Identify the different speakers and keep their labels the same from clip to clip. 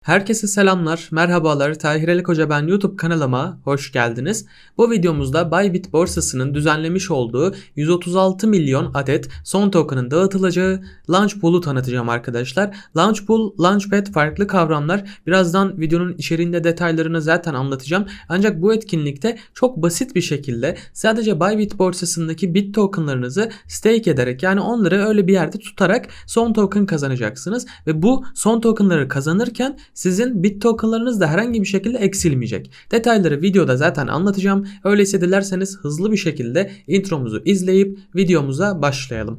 Speaker 1: Herkese selamlar, merhabalar. Tahir Ali Koca ben YouTube kanalıma hoş geldiniz. Bu videomuzda Bybit borsasının düzenlemiş olduğu 136 milyon adet son token'ın dağıtılacağı Launch Pool'u tanıtacağım arkadaşlar. Launch Pool, Launchpad farklı kavramlar. Birazdan videonun içeriğinde detaylarını zaten anlatacağım. Ancak bu etkinlikte çok basit bir şekilde sadece Bybit borsasındaki bit token'larınızı stake ederek, yani onları öyle bir yerde tutarak son token kazanacaksınız. Ve bu son token'ları kazanırken sizin bit tokenlarınız da herhangi bir şekilde eksilmeyecek. Detayları videoda zaten anlatacağım. Öyleyse dilerseniz hızlı bir şekilde intromuzu izleyip videomuza başlayalım.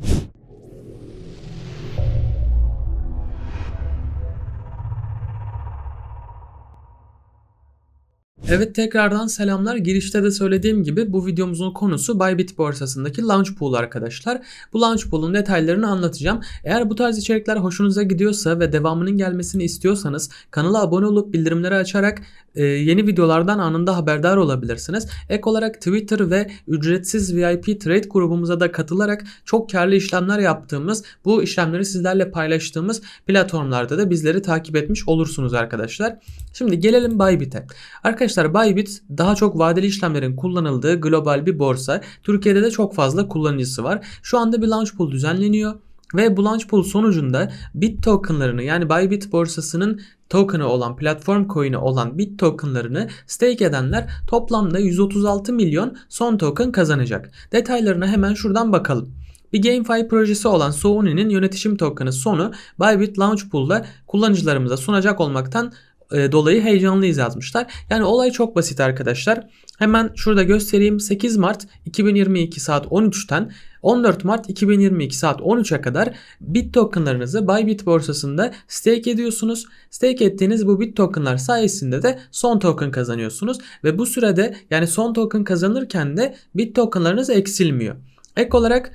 Speaker 1: Evet, tekrardan selamlar. Girişte de söylediğim gibi bu videomuzun konusu Bybit borsasındaki Launch Pool arkadaşlar. Bu Launch Pool'un detaylarını anlatacağım. Eğer bu tarz içerikler hoşunuza gidiyorsa ve devamının gelmesini istiyorsanız kanala abone olup bildirimleri açarak yeni videolardan anında haberdar olabilirsiniz. Ek olarak Twitter ve ücretsiz VIP Trade grubumuza da katılarak çok karlı işlemler yaptığımız, bu işlemleri sizlerle paylaştığımız platformlarda da bizleri takip etmiş olursunuz arkadaşlar. Şimdi gelelim Bybit'e. Arkadaşlar, Bybit daha çok vadeli işlemlerin kullanıldığı global bir borsa. Türkiye'de de çok fazla kullanıcısı var. Şu anda bir launch pool düzenleniyor ve bu launch pool sonucunda bit tokenlarını, yani Bybit borsasının token'ı olan, platform coin'i olan bit tokenlarını stake edenler toplamda 136 milyon son token kazanacak. Detaylarına hemen şuradan bakalım. Bir GameFi projesi olan Sony'nin yönetişim token'ı Sonu Bybit Launch Pool'da kullanıcılarımıza sunacak olmaktan dolayı heyecanlıyız yazmışlar. Yani olay çok basit arkadaşlar. Hemen şurada göstereyim. 8 Mart 2022 saat 13'ten 14 Mart 2022 saat 13'e kadar bit tokenlarınızı Bybit borsasında stake ediyorsunuz. Stake ettiğiniz bu bit tokenlar sayesinde de son token kazanıyorsunuz. Ve bu sürede, yani son token kazanırken de bit tokenlarınız eksilmiyor. Ek olarak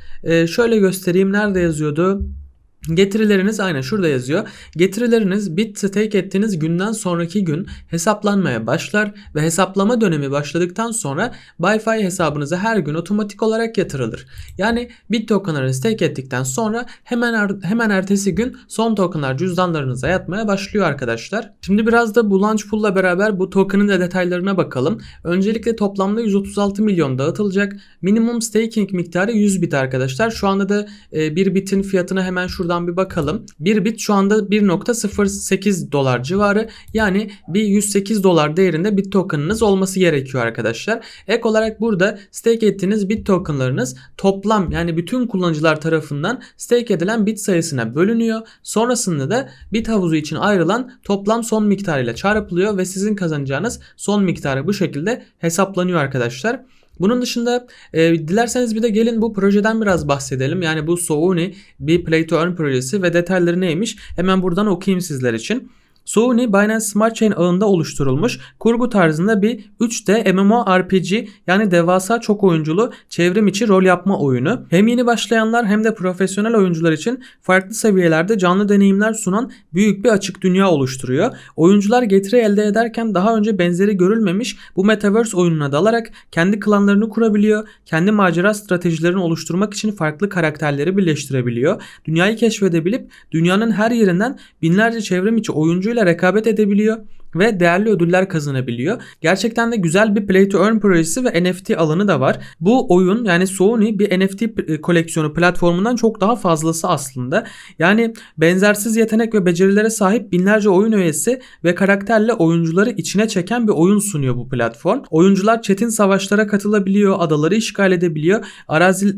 Speaker 1: şöyle göstereyim. Nerede yazıyordu? Getirileriniz aynen şurada yazıyor. Getirileriniz bit stake ettiğiniz günden sonraki gün hesaplanmaya başlar ve hesaplama dönemi başladıktan sonra BuyFi hesabınıza her gün otomatik olarak yatırılır. Yani bit tokenları stake ettikten sonra hemen ertesi gün son tokenlar cüzdanlarınıza yatmaya başlıyor arkadaşlar. Şimdi biraz da bu launch pool'la beraber bu token'ın da detaylarına bakalım. Öncelikle toplamda 136 milyon dağıtılacak. Minimum staking miktarı 100 bit arkadaşlar. Şu anda da bir bitin fiyatına hemen şuradan bir bakalım. Bir bit şu anda 1.08 dolar civarı, yani bir 108 dolar değerinde bit token'ınız olması gerekiyor arkadaşlar. Ek olarak burada stake ettiğiniz bit token'larınız toplam, yani bütün kullanıcılar tarafından stake edilen bit sayısına bölünüyor. Sonrasında da bit havuzu için ayrılan toplam son miktarıyla çarpılıyor ve sizin kazanacağınız son miktarı bu şekilde hesaplanıyor arkadaşlar. Bunun dışında dilerseniz bir de gelin bu projeden biraz bahsedelim. Yani bu Sony bir Play to Earn projesi ve detayları neymiş? Hemen buradan okuyayım sizler için. Sony Binance Smart Chain ağında oluşturulmuş kurgu tarzında bir 3D MMORPG, yani devasa çok oyunculu çevrim içi rol yapma oyunu. Hem yeni başlayanlar hem de profesyonel oyuncular için farklı seviyelerde canlı deneyimler sunan büyük bir açık dünya oluşturuyor. Oyuncular getiri elde ederken daha önce benzeri görülmemiş bu Metaverse oyununa dalarak kendi klanlarını kurabiliyor. Kendi macera stratejilerini oluşturmak için farklı karakterleri birleştirebiliyor. Dünyayı keşfedebilip dünyanın her yerinden binlerce çevrim içi oyuncu rekabet edebiliyor ve değerli ödüller kazanabiliyor. Gerçekten de güzel bir Play to Earn projesi ve NFT alanı da var. Bu oyun, yani Sony bir NFT koleksiyonu platformundan çok daha fazlası aslında. Yani benzersiz yetenek ve becerilere sahip binlerce oyun üyesi ve karakterle oyuncuları içine çeken bir oyun sunuyor bu platform. Oyuncular çetin savaşlara katılabiliyor, adaları işgal edebiliyor,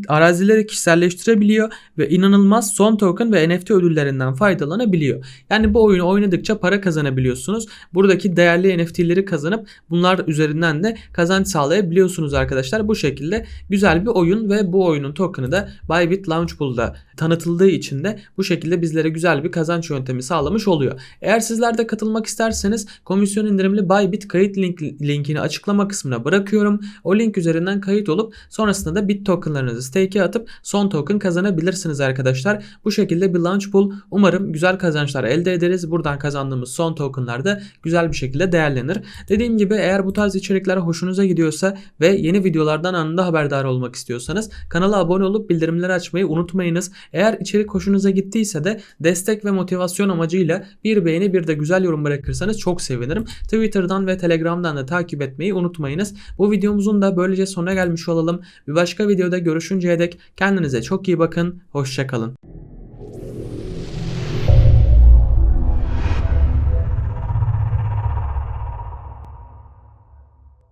Speaker 1: arazileri kişiselleştirebiliyor ve inanılmaz son token ve NFT ödüllerinden faydalanabiliyor. Yani bu oyunu oynadıkça para kazanabiliyorsunuz. Buradaki değerli NFT'leri kazanıp bunlar üzerinden de kazanç sağlayabiliyorsunuz arkadaşlar. Bu şekilde güzel bir oyun ve bu oyunun token'ı da Bybit Launch Pool'da tanıtıldığı için de bu şekilde bizlere güzel bir kazanç yöntemi sağlamış oluyor. Eğer sizler de katılmak isterseniz komisyon indirimli Bybit kayıt linkini açıklama kısmına bırakıyorum. O link üzerinden kayıt olup sonrasında da bit tokenlarınızı stake'e atıp son token kazanabilirsiniz arkadaşlar. Bu şekilde bir launch pool, umarım güzel kazançlar elde ederiz. Buradan kazandığımız son tokenlar da güzel güzel bir şekilde değerlenir. Dediğim gibi eğer bu tarz içerikler hoşunuza gidiyorsa ve yeni videolardan anında haberdar olmak istiyorsanız kanala abone olup bildirimleri açmayı unutmayınız. Eğer içerik hoşunuza gittiyse de destek ve motivasyon amacıyla bir beğeni bir de güzel yorum bırakırsanız çok sevinirim. Twitter'dan ve Telegram'dan da takip etmeyi unutmayınız. Bu videomuzun da böylece sonuna gelmiş olalım. Bir başka videoda görüşünceye dek kendinize çok iyi bakın. Hoşça kalın.